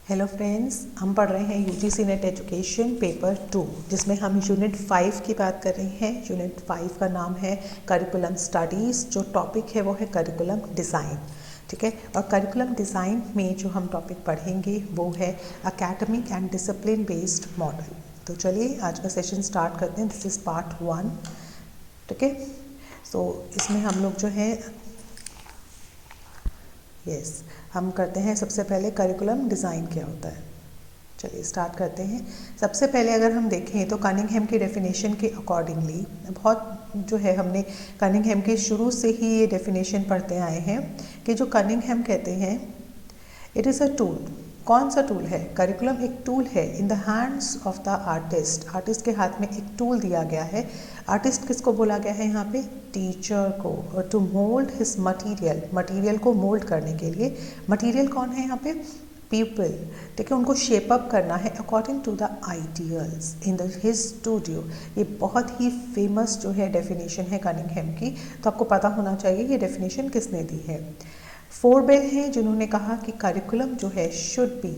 Hello friends, हम पढ़ रहे हैं यूजीसी नेट एजुकेशन पेपर 2 जिसमें हम यूनिट 5 की बात कर रहे हैं। यूनिट 5 का नाम है करिकुलम स्टडीज़। जो टॉपिक है वो है करिकुलम डिज़ाइन। ठीक है, और करिकुलम डिज़ाइन में जो हम टॉपिक पढ़ेंगे वो है academic and discipline based model. तो चलिए आज का सेशन स्टार्ट करते हैं। This is part 1। ठीक है, सो इसमें हम लोग जो है हम करते हैं। सबसे पहले करिकुलम डिज़ाइन क्या होता है, चलिए स्टार्ट करते हैं। सबसे पहले अगर हम देखें तो कनिंघम की डेफिनेशन के अकॉर्डिंगली बहुत जो है हमने कनिंघम के शुरू से ही ये डेफिनेशन पढ़ते आए हैं कि जो कनिंघम कहते हैं इट इज़ अ टूल। कौन सा टूल है? करिकुलम एक टूल है in the hands of the artist. Artist के हाथ में एक टूल दिया गया है। आर्टिस्ट किसको बोला गया है यहाँ पे? टीचर को। To mould his material, material को मोल्ड करने के लिए। मटीरियल कौन है यहाँ पे? पीपल। ठीक है, उनको शेप अप करना है according to the ideals in the his studio. ये बहुत ही फेमस जो है डेफिनेशन है कनिंघम की, तो आपको पता होना चाहिए ये डेफिनेशन किसने दी है। फोरबेल हैं जिन्होंने कहा कि करिकुलम जो है should be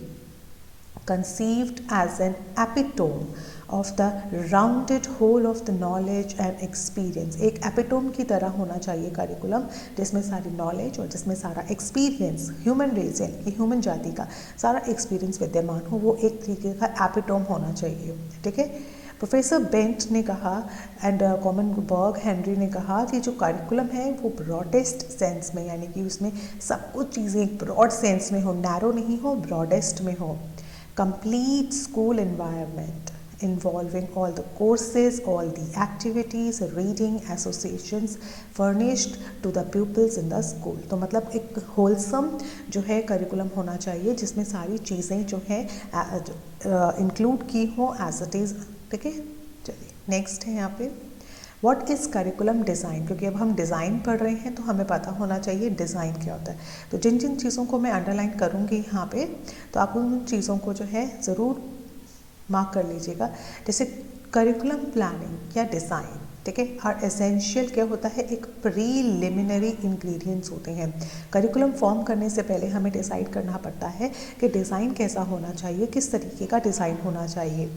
conceived as an epitome of the rounded whole of the knowledge and experience। एक एपिटोम की तरह होना चाहिए करिकुलम, जिसमें सारी नॉलेज और जिसमें सारा एक्सपीरियंस, ह्यूमन रेस यानी ह्यूमन जाति का सारा एक्सपीरियंस विद्यमान हो, वो एक तरीके का एपिटोम होना चाहिए। ठीक है, प्रोफेसर बेंट ने कहा एंड कॉमन बर्ग हेनरी ने कहा कि जो करिकुलम है वो ब्रॉडेस्ट सेंस में, यानी कि उसमें सब कुछ चीज़ें एक ब्रॉड सेंस में हो, नैरो नहीं हो, ब्रॉडेस्ट में हो। Complete school environment involving all the courses, all the activities, reading associations furnished to the pupils in the school। तो मतलब एक होलसम जो है करिकुलम होना चाहिए जिसमें सारी चीज़ें जो है इंक्लूड की हो एज इट इज़। ठीक है, चलिए नेक्स्ट है यहाँ पे व्हाट इज़ करिकुलम डिज़ाइन। क्योंकि अब हम डिज़ाइन पढ़ रहे हैं तो हमें पता होना चाहिए डिज़ाइन क्या होता है। तो जिन जिन चीज़ों को मैं अंडरलाइन करूँगी यहाँ पे, तो आप उन चीज़ों को जो है ज़रूर मार्क कर लीजिएगा। जैसे करिकुलम प्लानिंग या डिज़ाइन, ठीक है, और एसेंशियल क्या होता है? एक प्रीलिमिनरी इंग्रेडिएंट्स होते हैं। करिकुलम फॉर्म करने से पहले हमें डिसाइड करना पड़ता है कि डिज़ाइन कैसा होना चाहिए, किस तरीके का डिज़ाइन होना चाहिए।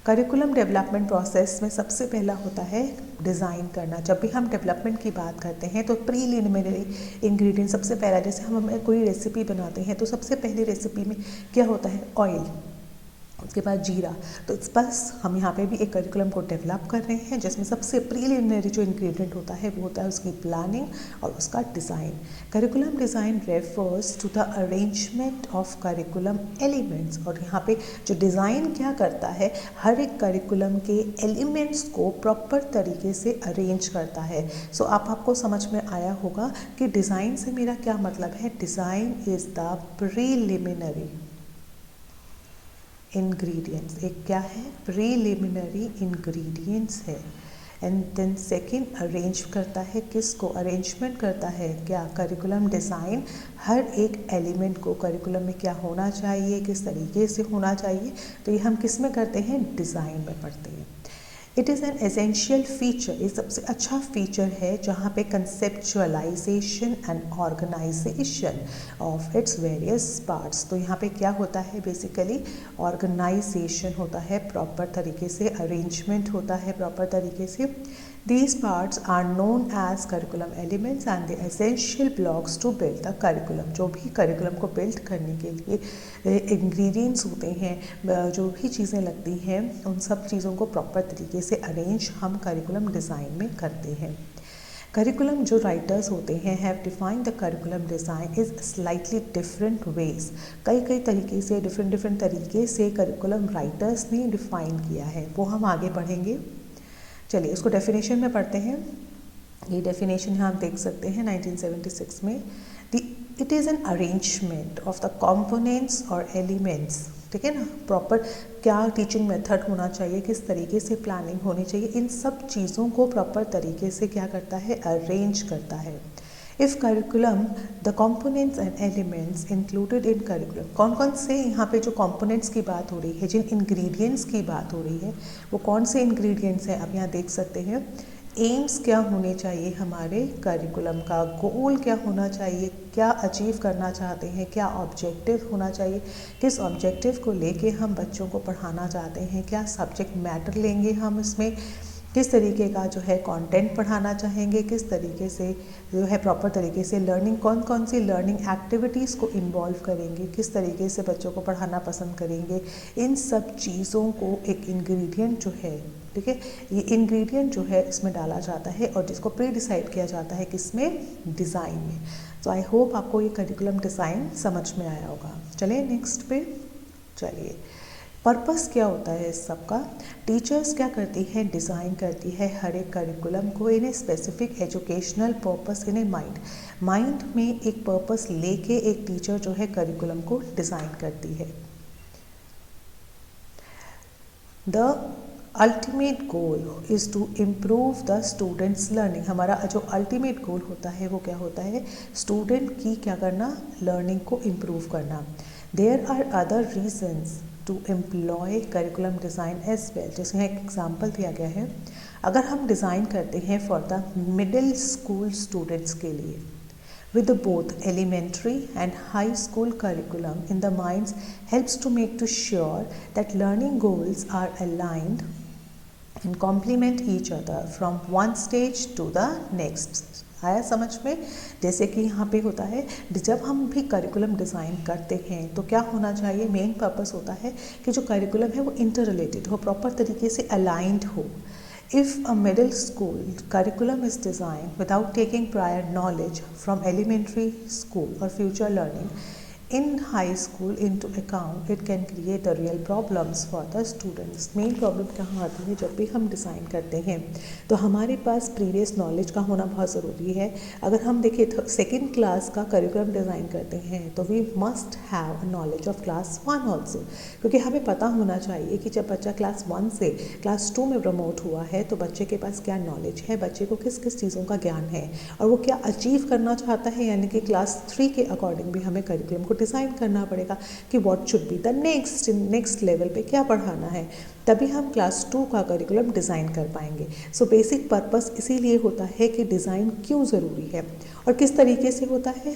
करिकुलम डेवलपमेंट प्रोसेस में सबसे पहला होता है डिज़ाइन करना। जब भी हम डेवलपमेंट की बात करते हैं तो प्रीलिमिनरी इंग्रेडिएंट सबसे पहला, जैसे हम कोई रेसिपी बनाते हैं तो सबसे पहले रेसिपी में क्या होता है? ऑयल, उसके बाद जीरा। तो इस बस हम यहाँ पे भी एक करिकुलम को डेवलप कर रहे हैं जिसमें सबसे प्रीलिमिनरी जो इंग्रेडिएंट होता है वो होता है उसकी प्लानिंग और उसका design. Curriculum design refers to the arrangement of curriculum elements. और यहाँ पे जो डिज़ाइन क्या करता है, हर एक करिकुलम के एलिमेंट्स को प्रॉपर तरीके से अरेंज करता है। सो आपको समझ में आया होगा कि डिज़ाइन से मेरा क्या मतलब है। Design is the preliminary ingredients. एक क्या है? प्रीलिमिनरी इंग्रेडिएंट्स है। एंड देन सेकेंड अरेंज करता है, किसको अरेंजमेंट करता है? क्या? करिकुलम डिज़ाइन हर एक एलिमेंट को करिकुलम में क्या होना चाहिए, किस तरीके से होना चाहिए, तो ये हम किस में करते हैं? डिज़ाइन में पढ़ते हैं। It is an essential feature, ये सबसे अच्छा फीचर है जहाँ पे conceptualization and organization of its various parts. तो यहाँ पे क्या होता है? बेसिकली ऑर्गेनाइजेशन होता है, प्रॉपर तरीके से अरेंजमेंट होता है प्रॉपर तरीके से। These parts are known as curriculum elements and the essential blocks to build the curriculum। जो भी करिकुलम को बिल्ड करने के लिए इंग्रेडिएंट्स होते हैं, जो भी चीज़ें लगती हैं, उन सब चीज़ों को प्रॉपर तरीके से अरेंज हम करिकुलम डिज़ाइन में करते हैं। करिकुलम जो राइटर्स होते हैं have defined the curriculum design is slightly different ways. कई तरीके से डिफरेंट तरीके से करिकुलम राइटर्स ने डिफ़ाइन किया है, वो हम आगे पढ़ेंगे। चलिए उसको डेफिनेशन में पढ़ते हैं। ये डेफिनेशन यहाँ आप देख सकते हैं 1976 में। It is an arrangement of the components और एलिमेंट्स। ठीक है ना, प्रॉपर क्या टीचिंग मेथड होना चाहिए, किस तरीके से प्लानिंग होनी चाहिए, इन सब चीज़ों को प्रॉपर तरीके से क्या करता है? अरेंज करता है। If curriculum the components and elements included in curriculum, कौन कौन से यहाँ पे जो कॉम्पोनेंट्स की बात हो रही है, जिन इंग्रेडिएंट्स की बात हो रही है, वो कौन से इंग्रेडिएंट्स हैं? आप यहाँ देख सकते हैं एम्स क्या होने चाहिए हमारे करिकुलम का, गोल क्या होना चाहिए, क्या अचीव करना चाहते हैं, क्या ऑब्जेक्टिव होना चाहिए, किस ऑब्जेक्टिव को लेके हम बच्चों को पढ़ाना चाहते हैं, क्या सब्जेक्ट मैटर लेंगे हम इसमें, किस तरीके का जो है कंटेंट पढ़ाना चाहेंगे, किस तरीके से जो है प्रॉपर तरीके से लर्निंग, कौन कौन सी लर्निंग एक्टिविटीज़ को इन्वॉल्व करेंगे, किस तरीके से बच्चों को पढ़ाना पसंद करेंगे। इन सब चीज़ों को एक इंग्रेडिएंट जो है, ठीक है, ये इंग्रेडिएंट जो है इसमें डाला जाता है और जिसको प्री डिसाइड किया जाता है किसमें, डिज़ाइन में। तो आई होप आपको ये करिकुलम डिज़ाइन समझ में आया होगा। चलिए नेक्स्ट पे चलिए, पर्पस क्या होता है इस सब का। टीचर्स क्या करती है, डिज़ाइन करती है हर एक करिकुलम को in a specific educational purpose in a mind में एक पर्पस लेके एक टीचर जो है करिकुलम को डिज़ाइन करती है। The ultimate goal is to improve the students learning. हमारा जो अल्टीमेट गोल होता है वो क्या होता है, स्टूडेंट की क्या करना, लर्निंग को इम्प्रूव करना। There are other reasons to employ curriculum design as well. जैसे एक एग्जाम्पल दिया गया है, अगर हम डिज़ाइन करते हैं for the middle school students के लिए with both elementary and high school curriculum in the minds helps to make to sure that learning goals are aligned and complement each other from one stage to the next। आया समझ में। जैसे कि यहाँ पे होता है, जब हम भी करिकुलम डिज़ाइन करते हैं तो क्या होना चाहिए, मेन पर्पस होता है कि जो करिकुलम है वो इंटर रिलेटेड हो, प्रॉपर तरीके से अलाइंड हो। If a middle school curriculum is designed without taking prior knowledge from elementary school or future learning in high school into account, it can create the real problems for the students। Main problem कहाँ आती है, जब भी हम design करते हैं तो हमारे पास प्रीवियस नॉलेज का होना बहुत ज़रूरी है। अगर हम देखें सेकेंड क्लास का करिकुलम डिज़ाइन करते हैं तो we must have knowledge of class 1 also, क्योंकि हमें पता होना चाहिए कि जब बच्चा क्लास 1 से क्लास 2 में प्रमोट हुआ है तो बच्चे के पास क्या नॉलेज है, बच्चे को किस किस चीज़ों का ज्ञान है और वो क्या अचीव करना चाहता है। यानी कि क्लास 3 के अकॉर्डिंग भी हमें करिकुलम को डिज़ाइन करना पड़ेगा कि what should be the next level पे क्या पढ़ाना है, तभी हम क्लास 2 का करिकुलम डिज़ाइन कर पाएंगे। सो बेसिक पर्पस इसीलिए होता है कि डिज़ाइन क्यों ज़रूरी है और किस तरीके से होता है।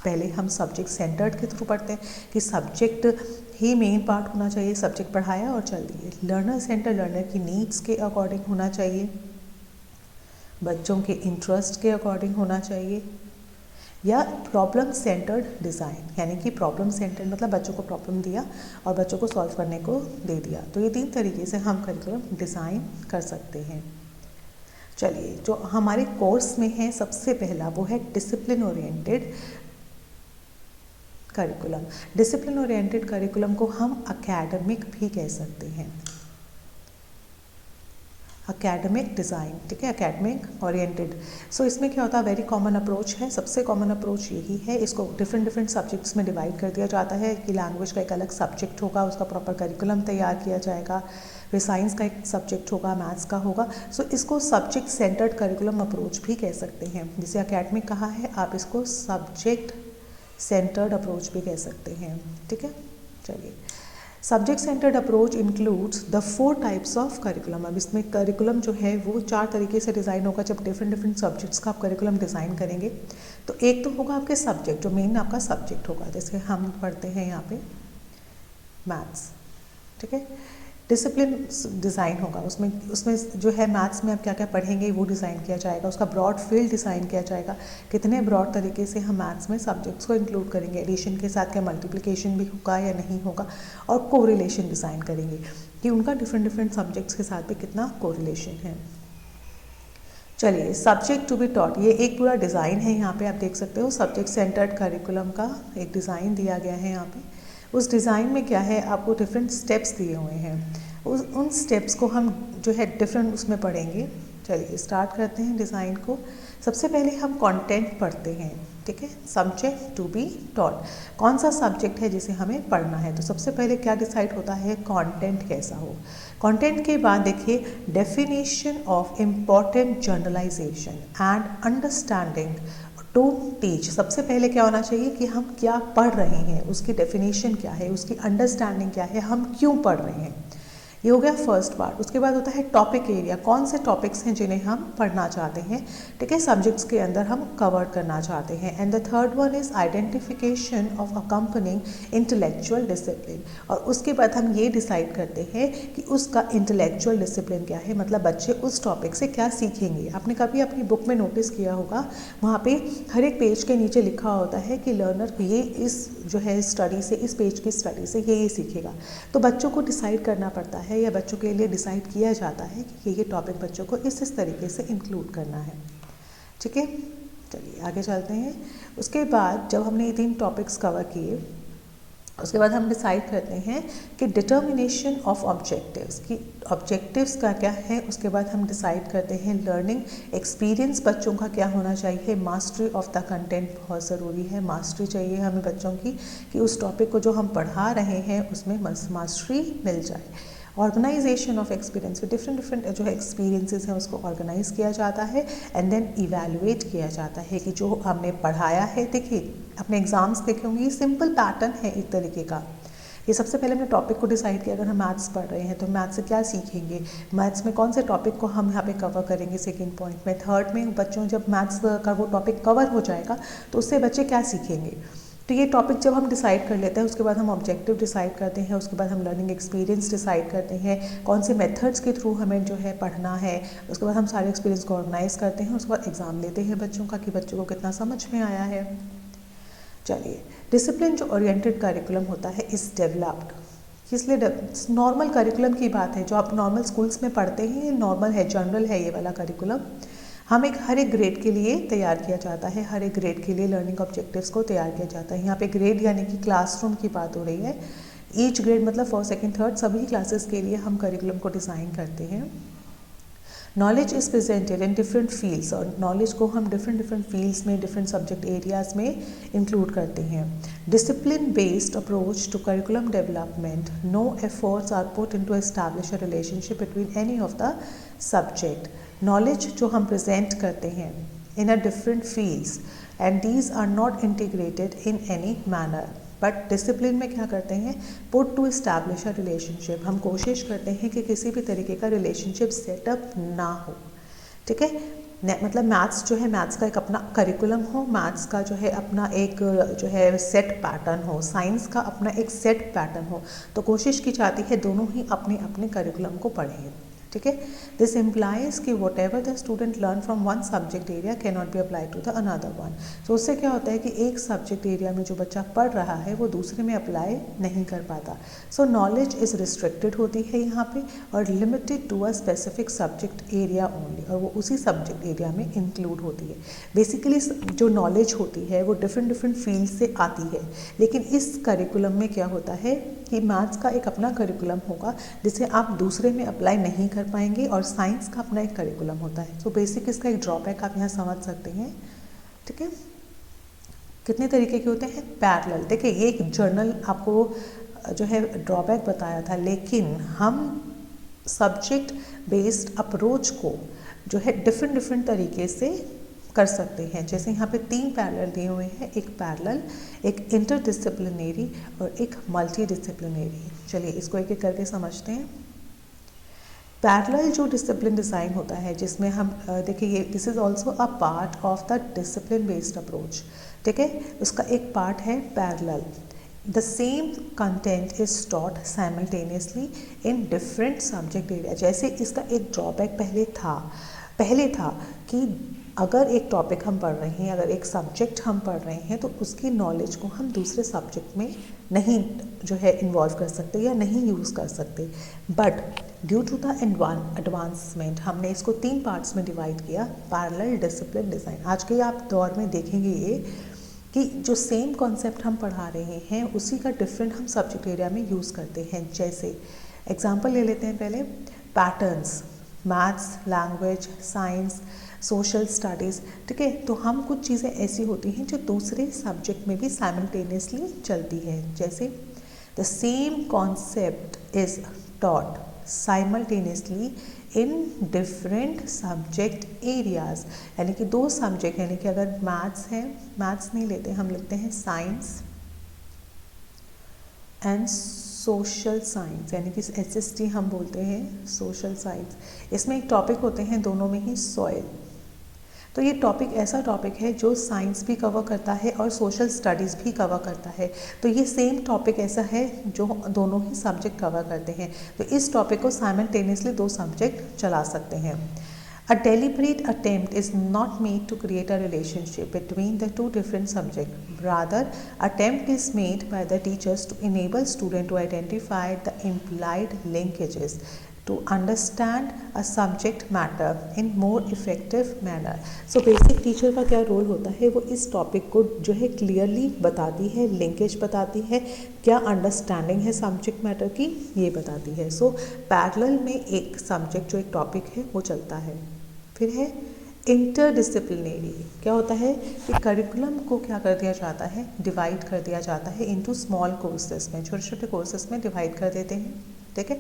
पहले हम सब्जेक्ट सेंटर्ड के थ्रू पढ़ते हैं कि सब्जेक्ट ही मेन पार्ट होना चाहिए, सब्जेक्ट पढ़ाया और चल दिए। लर्नर सेंटर लर्नर की नीड्स के अकॉर्डिंग होना चाहिए, बच्चों के इंटरेस्ट के अकॉर्डिंग होना चाहिए, या प्रॉब्लम सेंटर्ड डिज़ाइन, यानी कि प्रॉब्लम सेंटर्ड मतलब बच्चों को प्रॉब्लम दिया और बच्चों को सॉल्व करने को दे दिया। तो ये 3 तरीके से हम करिकुलम डिज़ाइन कर सकते हैं। चलिए, जो हमारे कोर्स में है सबसे पहला वो है discipline oriented curriculum. Discipline oriented curriculum को हम एकेडमिक भी कह सकते हैं, एकेडमिक डिज़ाइन, ठीक है, एकेडमिक ओरिएंटेड। सो इसमें क्या होता है, वेरी कॉमन अप्रोच है, सबसे कॉमन अप्रोच यही है। इसको डिफरेंट सब्जेक्ट्स में डिवाइड कर दिया जाता है कि लैंग्वेज का एक अलग सब्जेक्ट होगा, उसका प्रॉपर करिकुलम तैयार किया जाएगा, फिर साइंस का एक सब्जेक्ट होगा, मैथ्स का होगा। सो इसको सब्जेक्ट सेंटर्ड करिकुलम अप्रोच भी कह सकते हैं। जिसे एकेडमिक कहा है, आप इसको सब्जेक्ट सेंटर्ड अप्रोच भी कह सकते हैं, ठीक है। चलिए, subject centred approach includes the 4 types of curriculum. अब इसमें करिकुलम जो है वो 4 तरीके से डिज़ाइन होगा। जब डिफरेंट सब्जेक्ट्स का आप करिकुलम डिज़ाइन करेंगे तो एक तो होगा आपके सब्जेक्ट, जो मेन आपका सब्जेक्ट होगा। जैसे हम पढ़ते हैं यहाँ पे मैथ्स, ठीक है। डिसिप्लिन डिज़ाइन होगा, उसमें जो है मैथ्स में आप क्या क्या पढ़ेंगे वो डिज़ाइन किया जाएगा, उसका ब्रॉड फील्ड डिज़ाइन किया जाएगा, कितने ब्रॉड तरीके से हम मैथ्स में सब्जेक्ट्स को इंक्लूड करेंगे, एडिशन के साथ क्या मल्टीप्लिकेशन भी होगा या नहीं होगा, और कोरिलेशन डिज़ाइन करेंगे कि उनका डिफरेंट सब्जेक्ट्स के साथ भी कितना कोरिलेशन है। चलिए, सब्जेक्ट टू बी टॉट, ये एक पूरा डिज़ाइन है। यहाँ पे आप देख सकते हो सब्जेक्ट सेंटर्ड करिकुलम का एक डिज़ाइन दिया गया है। यहाँ पे उस डिज़ाइन में क्या है, आपको डिफरेंट स्टेप्स दिए हुए हैं, उन स्टेप्स को हम जो है डिफरेंट उसमें पढ़ेंगे। चलिए स्टार्ट करते हैं डिज़ाइन को। सबसे पहले हम कंटेंट पढ़ते हैं, ठीक है। सब्जेक्ट टू बी टॉट, कौन सा सब्जेक्ट है जिसे हमें पढ़ना है, तो सबसे पहले क्या डिसाइड होता है, कंटेंट कैसा हो। कंटेंट के बाद देखिए, definition of important generalization and understanding to teach. सबसे पहले क्या होना चाहिए कि हम क्या पढ़ रहे हैं, उसकी डेफिनेशन क्या है, उसकी अंडरस्टैंडिंग क्या है, हम क्यों पढ़ रहे हैं। ये हो गया फर्स्ट पार्ट। उसके बाद होता है टॉपिक एरिया, कौन से टॉपिक्स हैं जिन्हें हम पढ़ना चाहते हैं, ठीक है, सब्जेक्ट्स के अंदर हम कवर करना चाहते हैं। And the third one is identification of accompanying intellectual discipline, और उसके बाद हम ये डिसाइड करते हैं कि उसका इंटेलेक्चुअल डिसिप्लिन क्या है, मतलब बच्चे उस टॉपिक से क्या सीखेंगे। आपने कभी अपनी बुक में नोटिस किया होगा, वहाँ पे हर एक पेज के नीचे लिखा होता है कि लर्नर ये इस जो है स्टडी से, इस पेज की स्टडी से ये सीखेगा। तो बच्चों को डिसाइड करना पड़ता है या बच्चों के लिए डिसाइड किया जाता है कि ये टॉपिक बच्चों को इस तरीके से इंक्लूड करना है, ठीक है। चलिए आगे चलते हैं। उसके बाद जब हमने ये 3 टॉपिक्स कवर किए, उसके बाद हम डिसाइड करते हैं कि डिटर्मिनेशन ऑफ ऑब्जेक्टिव्स, कि ऑब्जेक्टिव्स का क्या है। उसके बाद हम डिसाइड करते हैं लर्निंग एक्सपीरियंस बच्चों का क्या होना चाहिए। मास्टरी ऑफ द कंटेंट बहुत ज़रूरी है, मास्टरी चाहिए हमें बच्चों की कि उस टॉपिक को जो हम पढ़ा रहे हैं उसमें मास्टरी मिल जाए। ऑर्गेनाइजेशन ऑफ एक्सपीरियंस, डिफरेंट जो है एक्सपीरियंसेस हैं उसको ऑर्गेनाइज किया जाता है एंड देन इवैल्यूएट किया जाता है कि जो हमने पढ़ाया है। देखिए अपने एग्जाम्स देखे होंगे, ये सिंपल पैटर्न है एक तरीके का। ये सबसे पहले हमने टॉपिक को डिसाइड किया, अगर हम मैथ्स पढ़ रहे हैं तो मैथ्स से क्या सीखेंगे, मैथ्स में कौन से टॉपिक को हम यहाँ पे कवर करेंगे सेकेंड पॉइंट में। थर्ड में बच्चों जब मैथ्स का वो टॉपिक कवर हो जाएगा तो उससे बच्चे क्या सीखेंगे। तो ये टॉपिक जब हम डिसाइड कर लेते हैं उसके बाद हम ऑब्जेक्टिव डिसाइड करते हैं, उसके बाद हम लर्निंग एक्सपीरियंस डिसाइड करते हैं, कौन से मेथड्स के थ्रू हमें जो है पढ़ना है। उसके बाद हम सारे एक्सपीरियंस को ऑर्गेनाइज करते हैं, उसके बाद एग्ज़ाम लेते हैं बच्चों का कि बच्चों को कितना समझ में आया है। चलिए, डिसिप्लिन जो ओरिएंटेड करिकुलम होता है इस डेवलप्ड, इसलिए नॉर्मल करिकुलम की बात है जो आप नॉर्मल स्कूल्स में पढ़ते हैं, ये नॉर्मल है, जनरल है ये वाला करिकुलम। हम हर एक ग्रेड के लिए तैयार किया जाता है, हर एक ग्रेड के लिए लर्निंग ऑब्जेक्टिव्स को तैयार किया जाता है। यहाँ पे ग्रेड यानी कि क्लासरूम की बात हो रही है। ईच ग्रेड मतलब फर्स्ट सेकंड थर्ड सभी क्लासेस के लिए हम करिकुलम को डिज़ाइन करते हैं। Knowledge is presented in different fields, और नॉलेज को हम डिफरेंट फील्ड्स में, डिफरेंट सब्जेक्ट एरियाज़ में इंक्लूड करते हैं। Discipline based approach to curriculum development, no efforts are put in to establish a relationship between any of the subject. Knowledge जो हम present करते हैं in a different fields and these are not integrated in any manner, but discipline में क्या करते हैं, put to establish a relationship, हम कोशिश करते हैं कि किसी भी तरीके का रिलेशनशिप सेटअप ना हो, ठीक है। मतलब मैथ्स जो है, मैथ्स का एक अपना करिकुलम हो, मैथ्स का जो है अपना एक जो है सेट पैटर्न हो, साइंस का अपना एक सेट पैटर्न हो, तो कोशिश की जाती है दोनों ही अपने अपने करिकुलम को पढ़ें, ठीक है। दिस इम्प्लाइज कि whatever the student learn from one subject area can not be apply to the another one. तो उससे क्या होता है कि एक सब्जेक्ट एरिया में जो बच्चा पढ़ रहा है वो दूसरे में अप्लाई नहीं कर पाता। सो नॉलेज इज़ रिस्ट्रिक्टेड होती है यहाँ पे और limited to a specific subject area only, और वो उसी सब्जेक्ट एरिया में इंक्लूड होती है। बेसिकली जो नॉलेज होती है वो डिफरेंट फील्ड से आती है, लेकिन इस करिकुलम में क्या होता है कि मैथ्स का एक अपना करिकुलम होगा जिसे आप दूसरे में अप्लाई नहीं कर पाएंगे, और साइंस का अपना एक करिकुलम होता है। तो बेसिक इसका एक ड्रॉबैक आप यहाँ समझ सकते हैं, ठीक है। कितने तरीके के होते हैं, पैरेलल। देखिए ये एक जर्नल आपको जो है ड्रॉबैक बताया था, लेकिन हम सब्जेक्ट बेस्ड अप्रोच को जो है डिफरेंट तरीके से कर सकते हैं। जैसे यहाँ पे 3 पैरेलल दिए हुए हैं, एक पैरेलल, एक इंटरडिसिप्लिनरी और एक मल्टी डिसिप्लिनरी। चलिए इसको एक एक करके समझते हैं। पैरेलल जो डिसिप्लिन डिज़ाइन होता है जिसमें हम देखिए ये this is also a part of the discipline based approach, ठीक है। उसका एक पार्ट है parallel. The same content is taught simultaneously in different subject area. जैसे इसका एक ड्रॉबैक पहले था कि अगर एक टॉपिक हम पढ़ रहे हैं, अगर एक सब्जेक्ट हम पढ़ रहे हैं तो उसकी नॉलेज को हम दूसरे सब्जेक्ट में नहीं जो है इन्वॉल्व कर सकते या नहीं यूज़ कर सकते। But due to the advancement हमने इसको 3 पार्ट्स में डिवाइड किया, पैरेलल, डिसिप्लिन, डिज़ाइन। आज के आप दौर में देखेंगे ये कि जो सेम कॉन्सेप्ट हम पढ़ा रहे हैं उसी का डिफरेंट हम सब्जेक्ट एरिया में यूज़ करते हैं। जैसे एग्जांपल ले लेते हैं पहले, patterns, maths, language, science, social studies, ठीक है। तो हम कुछ चीज़ें ऐसी होती हैं जो दूसरे सब्जेक्ट में भी साइमल्टेनियसली चलती है। जैसे the same concept is taught simultaneously in different subject areas, यानी कि 2 सब्जेक्ट, यानी कि अगर मैथ्स है, मैथ्स नहीं लेते हम लिखते हैं साइंस एंड सोशल साइंस, यानी कि SST हम बोलते हैं सोशल साइंस। इसमें एक टॉपिक होते हैं दोनों में ही सॉइल। तो ये टॉपिक ऐसा टॉपिक है जो साइंस भी कवर करता है और सोशल स्टडीज़ भी कवर करता है। तो ये सेम टॉपिक ऐसा है जो दोनों ही सब्जेक्ट कवर करते हैं। तो इस टॉपिक को साइमल्टेनियसली 2 सब्जेक्ट चला सकते हैं। A deliberate attempt is not made to create a relationship between the 2 different subjects. Rather, attempt is made by the teachers to enable students to identify the implied linkages to understand a subject matter in more effective manner. So basic teacher का क्या role होता है, वो इस topic को जो है clearly बताती है, लिंकेज बताती है, क्या अंडरस्टैंडिंग है सब्जेक्ट मैटर की ये बताती है। सो पैरेलल में एक सब्जेक्ट जो एक टॉपिक है वो चलता है। फिर है इंटरडिसिप्लिनरी। क्या होता है कि करिकुलम को क्या कर दिया जाता है, डिवाइड कर दिया जाता है इनटू स्मॉल कोर्सेज में, छोटे छोटे कोर्सेज में डिवाइड कर देते हैं, ठीक है,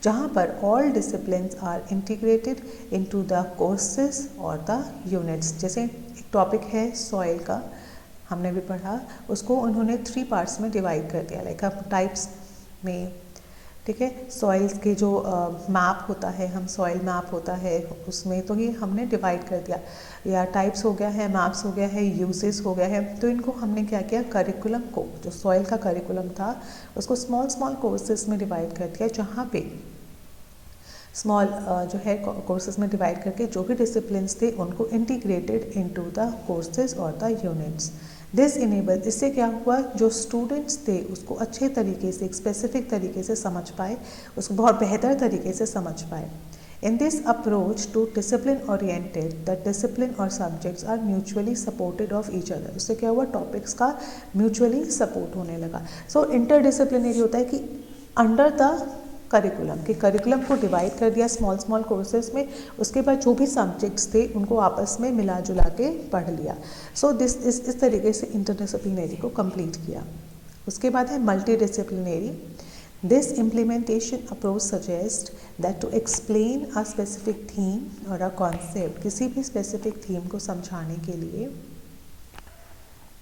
जहाँ पर all disciplines are integrated into the courses और द यूनिट्स। जैसे एक टॉपिक है सॉइल का, हमने भी पढ़ा, उसको उन्होंने 3 पार्ट्स में डिवाइड कर दिया, लाइक हम टाइप्स में, ठीक है, सॉइल्स के जो मैप होता है, हम सॉइल मैप होता है उसमें, तो ये हमने डिवाइड कर दिया, या टाइप्स हो गया है, मैप्स हो गया है, यूजेस हो गया है। तो इनको हमने क्या किया, करिकुलम को, जो सॉइल का करिकुलम था उसको स्मॉल स्मॉल कोर्सेज में डिवाइड कर दिया, जहाँ पे स्मॉल जो है कोर्सेज में डिवाइड करके जो भी डिसिप्लिन्स थे उनको इंटीग्रेटेड इनटू द कोर्सेज और द यूनिट्स। दिस इनेबल, इससे क्या हुआ, जो स्टूडेंट्स थे उसको अच्छे तरीके से, एक स्पेसिफिक तरीके से समझ पाए, उसको बहुत बेहतर तरीके से समझ पाए। In this approach to discipline oriented, the discipline और subjects are mutually supported of each other. उससे क्या हुआ, टॉपिक्स का म्यूचुअली सपोर्ट होने लगा। सो इंटरडिसिप्लिनरी होता है कि अंडर द करिकुलम, कि करिकुलम को डिवाइड कर दिया स्मॉल स्मॉल कोर्सेज में, उसके बाद जो भी सब्जेक्ट्स थे उनको आपस में मिला जुला के पढ़ लिया। सो दिस इस तरीके से इंटरडिसिप्लिनरी को कंप्लीट किया। उसके बाद है multi disciplinary. This implementation approach suggest that to explain a specific theme और अ कॉन्सेप्ट, किसी भी स्पेसिफिक थीम को समझाने के लिए,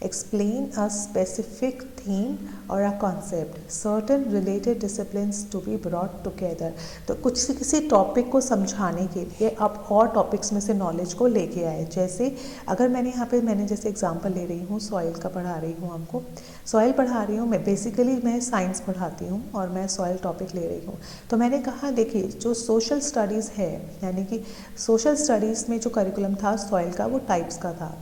explain a specific theme or a concept, certain related disciplines to be brought together। तो कुछ किसी टॉपिक को समझाने के लिए आप और टॉपिक्स में से नॉलेज को लेके आए। जैसे अगर मैंने यहाँ पे मैंने जैसे एग्जांपल ले रही हूँ, सॉइल का पढ़ा रही हूँ, हमको सॉइल पढ़ा रही हूँ, मैं बेसिकली मैं साइंस पढ़ाती हूँ और मैं सॉइल टॉपिक ले रही हूँ। तो मैंने कहा देखिए जो सोशल स्टडीज़ है, यानी कि सोशल स्टडीज़ में जो करिकुलम था सॉइल का वो टाइप्स का था,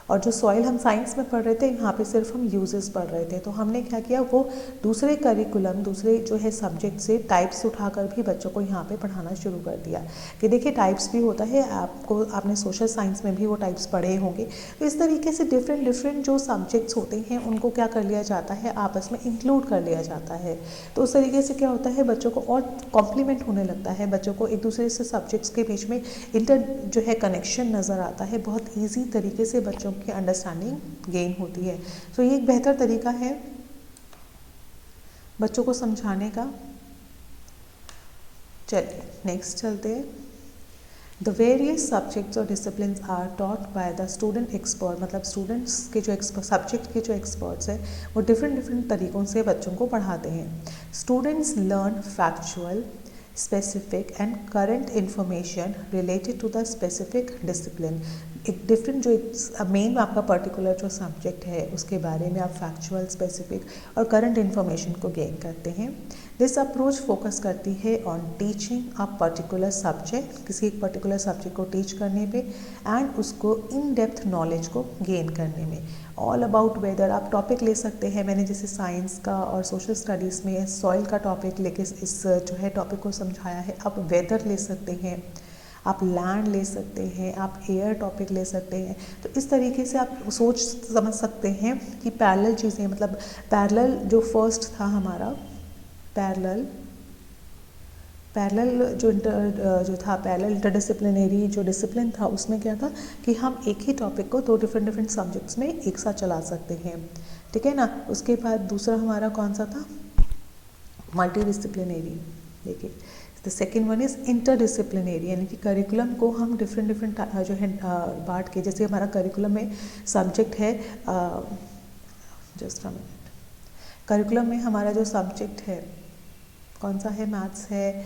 और जो सॉइल हम साइंस में पढ़ रहे थे यहाँ पे सिर्फ हम यूजेस पढ़ रहे थे। तो हमने क्या किया, वो दूसरे करिकुलम, दूसरे जो है सब्जेक्ट से टाइप्स उठाकर भी बच्चों को यहाँ पे पढ़ाना शुरू कर दिया कि देखिए टाइप्स भी होता है, आपने सोशल साइंस में भी वो टाइप्स पढ़े होंगे। तो इस तरीके से डिफरेंट डिफरेंट जो सब्जेक्ट्स होते हैं उनको क्या कर लिया जाता है, आपस में इंक्लूड कर लिया जाता है। तो उस तरीके से क्या होता है, बच्चों को और कॉम्प्लीमेंट होने लगता है, बच्चों को एक दूसरे से सब्जेक्ट्स के बीच में इंटर जो है कनेक्शन नज़र आता है, बहुत ईजी तरीके से बच्चों की अंडरस्टैंडिंग गेन होती है। तो ये एक बेहतर तरीका है बच्चों को समझाने का। चलिए नेक्स्ट चलते हैं। द वेरियस सब्जेक्ट्स और disciplines are taught by the student expert, मतलब स्टूडेंट्स के जो सब्जेक्ट के जो एक्सपर्ट्स हैं वो डिफरेंट डिफरेंट तरीक़ों से बच्चों को पढ़ाते हैं। Students learn factual, specific and current information related to the specific discipline। एक डिफरेंट जो मेन आपका पर्टिकुलर जो सब्जेक्ट है उसके बारे में आप फैक्चुअल, स्पेसिफिक और करंट इन्फॉर्मेशन को गेन करते हैं। दिस अप्रोच फोकस करती है on teaching a particular subject, किसी एक पर्टिकुलर सब्जेक्ट को टीच करने पे, एंड उसको इन डेप्थ नॉलेज को गेन करने में। ऑल अबाउट वेदर आप टॉपिक ले सकते हैं, मैंने जैसे साइंस का और सोशल स्टडीज़ में सॉइल का टॉपिक लेके इस जो है टॉपिक को समझाया है। आप वेदर ले सकते हैं, आप लैंड ले सकते हैं, आप एयर टॉपिक ले सकते हैं। तो इस तरीके से आप सोच समझ सकते हैं कि पैरेलल चीज़ें, मतलब पैरेलल जो फर्स्ट था हमारा, पैरेलल जो था पैरेलल इंटरडिसिप्लिनरी जो डिसिप्लिन था, उसमें क्या था कि हम एक ही टॉपिक को 2 डिफरेंट सब्जेक्ट्स में एक साथ चला सकते हैं, ठीक है ना। उसके बाद दूसरा हमारा कौन सा था, मल्टी डिसिप्लिनरी। देखिए the second one is interdisciplinary, यानी कि करिकुलम को हम डिफरेंट जो है बांट के, जैसे हमारा करिकुलम में सब्जेक्ट है, जस्ट अ मिनट, करिकुलम में हमारा जो सब्जेक्ट है कौन सा है, मैथ्स है,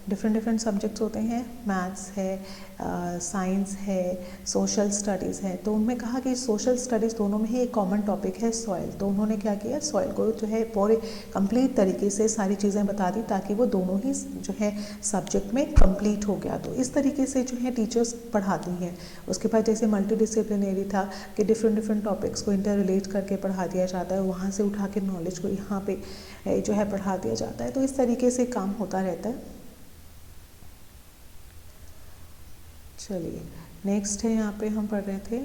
डिफरेंट सब्जेक्ट्स होते हैं, मैथ्स है, साइंस है, सोशल स्टडीज़ है। तो उनमें कहा कि सोशल स्टडीज़ दोनों में ही एक कॉमन टॉपिक है सॉइल। तो उन्होंने क्या किया, सॉइल को जो है पूरे कंप्लीट तरीके से सारी चीज़ें बता दी ताकि वो दोनों ही जो है सब्जेक्ट में कंप्लीट हो गया। तो इस तरीके से जो है टीचर्स पढ़ाती हैं। उसके बाद जैसे मल्टी डिसिप्लिनरी था कि डिफरेंट टॉपिक्स को इंटर रिलेट करके पढ़ा दिया जाता है, वहाँ से उठा के नॉलेज को यहाँ पे जो है पढ़ा दिया जाता है। तो इस तरीके से काम होता रहता है। चलिए नेक्स्ट है, यहाँ पे हम पढ़ रहे थे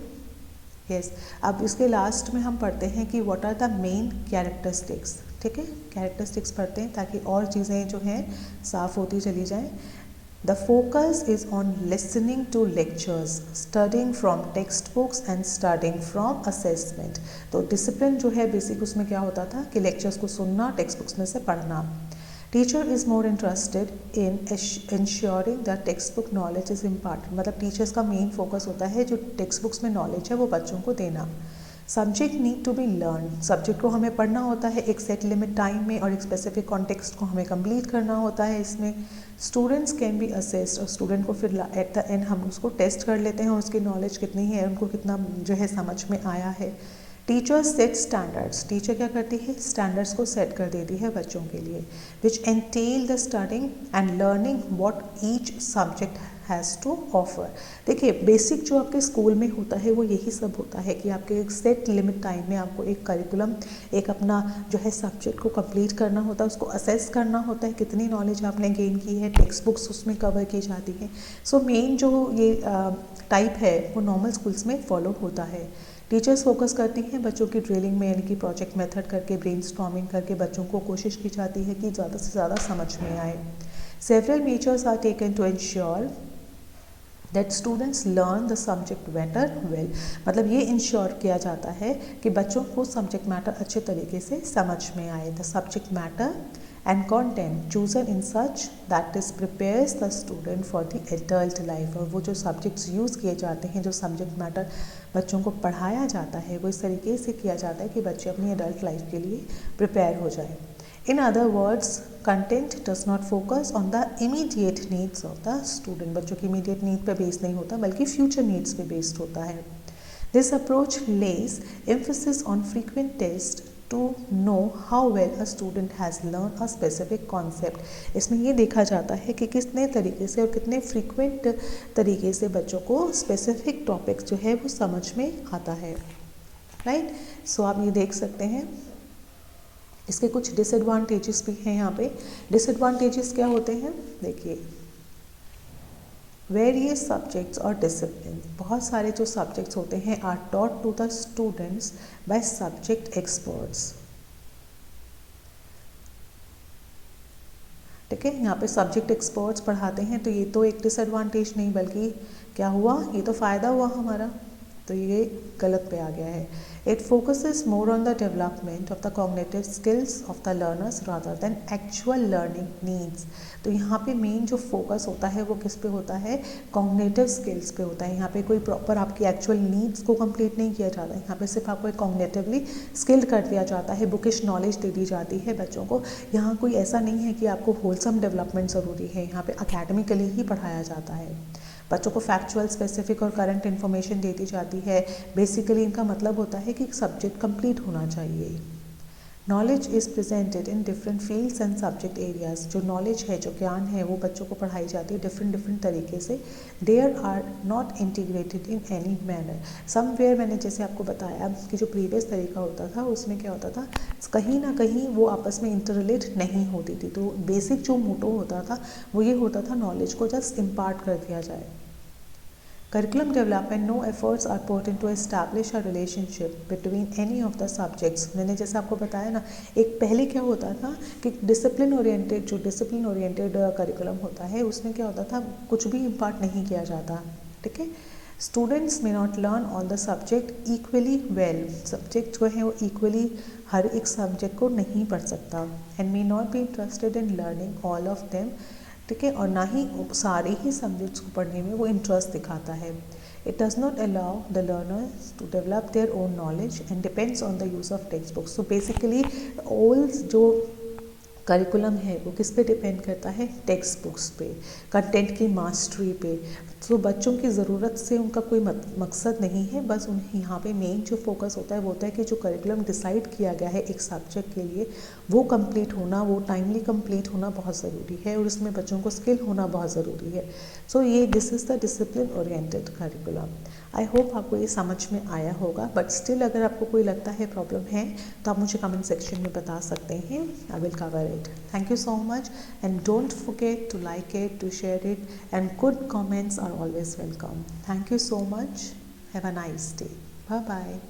यस अब इसके लास्ट में हम पढ़ते हैं कि what are the main characteristics. ठीक है, कैरेक्टरिस्टिक्स पढ़ते हैं ताकि और चीज़ें जो हैं साफ होती चली जाएं। The focus is on listening to lectures, studying from text books and studying from assessment. तो डिसिप्लिन जो है बेसिक उसमें क्या होता था कि लेक्चर्स को सुनना, टेक्स्ट बुक्स में से पढ़ना। Teacher is more interested in ensuring the text book knowledge is important. मतलब टीचर्स का मेन फोकस होता है जो टेक्स्ट बुक्स में नॉलेज है वो बच्चों को देना। Subject need to be learn, subject को हमें पढ़ना होता है एक सेट लिमिट टाइम में और एक स्पेसिफिक कॉन्टेक्स्ट को हमें कंप्लीट करना होता है इसमें। स्टूडेंट्स कैन बी असेस्ड, और स्टूडेंट को फिर एट द एंड हम उसको टेस्ट कर लेते हैं उसकी नॉलेज कितनी है, उनको कितना जो है समझ में आया है। टीचर्स सेट स्टैंडर्ड्स, टीचर क्या करती है, स्टैंडर्ड्स को सेट कर देती है बच्चों के लिए। Which entail the studying and learning what each subject has to offer. देखिए बेसिक जो आपके स्कूल में होता है वो यही सब होता है कि आपके एक सेट लिमिट टाइम में आपको एक करिकुलम, एक अपना जो है सब्जेक्ट को कंप्लीट करना होता है, उसको असेस करना होता है कितनी नॉलेज आपने गेन की है, टेक्स्ट बुक्स उसमें कवर की जाती हैं। सो मेन जो ये टाइप है वो नॉर्मल स्कूल्स में फॉलो होता है। टीचर्स फोकस करती हैं बच्चों की ड्रिलिंग में, यानी कि प्रोजेक्ट मेथड करके, ब्रेनस्टॉर्मिंग करके बच्चों को कोशिश की जाती है कि ज़्यादा से ज़्यादा समझ में आए। Several measures are taken to ensure that students learn the subject matter well. मतलब ये इंश्योर किया जाता है कि बच्चों को सब्जेक्ट मैटर अच्छे तरीके से समझ में आए। The subject matter and content chosen in such that is prepares the student for the adult life। और वो जो सब्जेक्ट्स यूज़ किए जाते हैं, जो सब्जेक्ट मैटर बच्चों को पढ़ाया जाता है वो इस तरीके से किया जाता है कि बच्चे अपनी एडल्ट लाइफ के लिए प्रिपेयर हो जाए। In other words content does not focus on the immediate needs of the student. बच्चों की इमीडिएट नीड पे बेस्ड नहीं होता बल्कि फ्यूचर नीड्स पे बेस्ड होता है। This approach lays emphasis on frequent test to know how well a student has learned a specific concept। इसमें ये देखा जाता है कि कितने तरीके से और कितने फ्रीक्वेंट तरीके से बच्चों को स्पेसिफिक टॉपिक्स जो है वो समझ में आता है। राइट, सो आप ये देख सकते हैं। इसके कुछ डिसएडवांटेजेस भी हैं यहाँ पे। डिसएडवांटेजेस क्या होते हैं, देखिए वेरियस सब्जेक्ट्स और डिसिप्लिन। बहुत सारे जो सब्जेक्ट्स होते हैं are taught to the students by subject experts. ठीक है, यहाँ पे सब्जेक्ट एक्सपर्ट्स पढ़ाते हैं, तो ये तो एक डिसएडवांटेज नहीं बल्कि क्या हुआ, ये तो फ़ायदा हुआ हमारा। तो ये गलत पे आ गया है। It focuses more on the development of the cognitive skills of the learners rather than actual learning needs. तो यहाँ पे मेन जो फोकस होता है वो किस पे होता है, कॉग्निटिव स्किल्स पे होता है। यहाँ पे कोई प्रॉपर आपकी एक्चुअल नीड्स को कंप्लीट नहीं किया जाता है, यहाँ पे सिर्फ आपको एक कॉग्निटिवली स्किल्ड कर दिया जाता है, बुकिश नॉलेज दे दी जाती है बच्चों को। यहाँ कोई ऐसा नहीं है कि आपको होलसम डेवलपमेंट ज़रूरी है, यहाँ पे अकेडमिकली ही पढ़ाया जाता है। बच्चों को फैक्चुअल, स्पेसिफिक और करंट इन्फॉर्मेशन दे दी जाती है। बेसिकली इनका मतलब होता है कि सब्जेक्ट कंप्लीट होना चाहिए। Knowledge is presented in different fields and subject areas. जो नॉलेज है, जो ज्ञान है, वो बच्चों को पढ़ाई जाती है डिफरेंट तरीके से। There are not integrated in any manner somewhere. मैंने जैसे आपको बताया कि जो प्रीवियस तरीका होता था उसमें क्या होता था, कहीं ना कहीं वो आपस में इंटररिलेट नहीं होती थी। तो बेसिक जो मोटो होता था वो ये होता था, नॉलेज को जस्ट इम्पार्ट कर दिया जाए। Curriculum development, no efforts are put into establish a relationship between any of the subjects। मैंने जैसे आपको बताया ना, एक पहले क्या होता था कि डिसिप्लिन ओरिएंटेड करिकुलम होता है, उसमें क्या होता था, कुछ भी इम्पार्ट नहीं किया जाता। ठीक है, students may not learn all the subject equally well. Subject जो है वो इक्वली हर एक सब्जेक्ट को नहीं पढ़ सकता। And may not be interested in learning all of them. ठीक है, और ना ही सारे ही सब्जेक्ट्स को पढ़ने में वो इंटरेस्ट दिखाता है। It does not allow the learners to develop their own knowledge and depends on the use of textbooks. So basically all जो करिकुलम है वो किस पे डिपेंड करता है, टेक्स्ट बुक्स पे, कंटेंट की मास्टरी पे। तो बच्चों की ज़रूरत से उनका कोई मकसद नहीं है, बस उन्हें यहाँ पे मेन जो फोकस होता है वो होता है कि जो करिकुलम डिसाइड किया गया है एक सब्जेक्ट के लिए वो कंप्लीट होना, वो टाइमली कंप्लीट होना बहुत ज़रूरी है और उसमें बच्चों को स्किल होना बहुत ज़रूरी है। सो ये this is the discipline oriented curriculum. I hope आपको ये समझ में आया होगा, बट स्टिल अगर आपको कोई लगता है प्रॉब्लम है तो आप मुझे कमेंट सेक्शन में बता सकते हैं। I will cover it. Thank you so much and don't forget to like it, to share it and good comments are always welcome. Thank you so much. Have a nice day. Bye bye.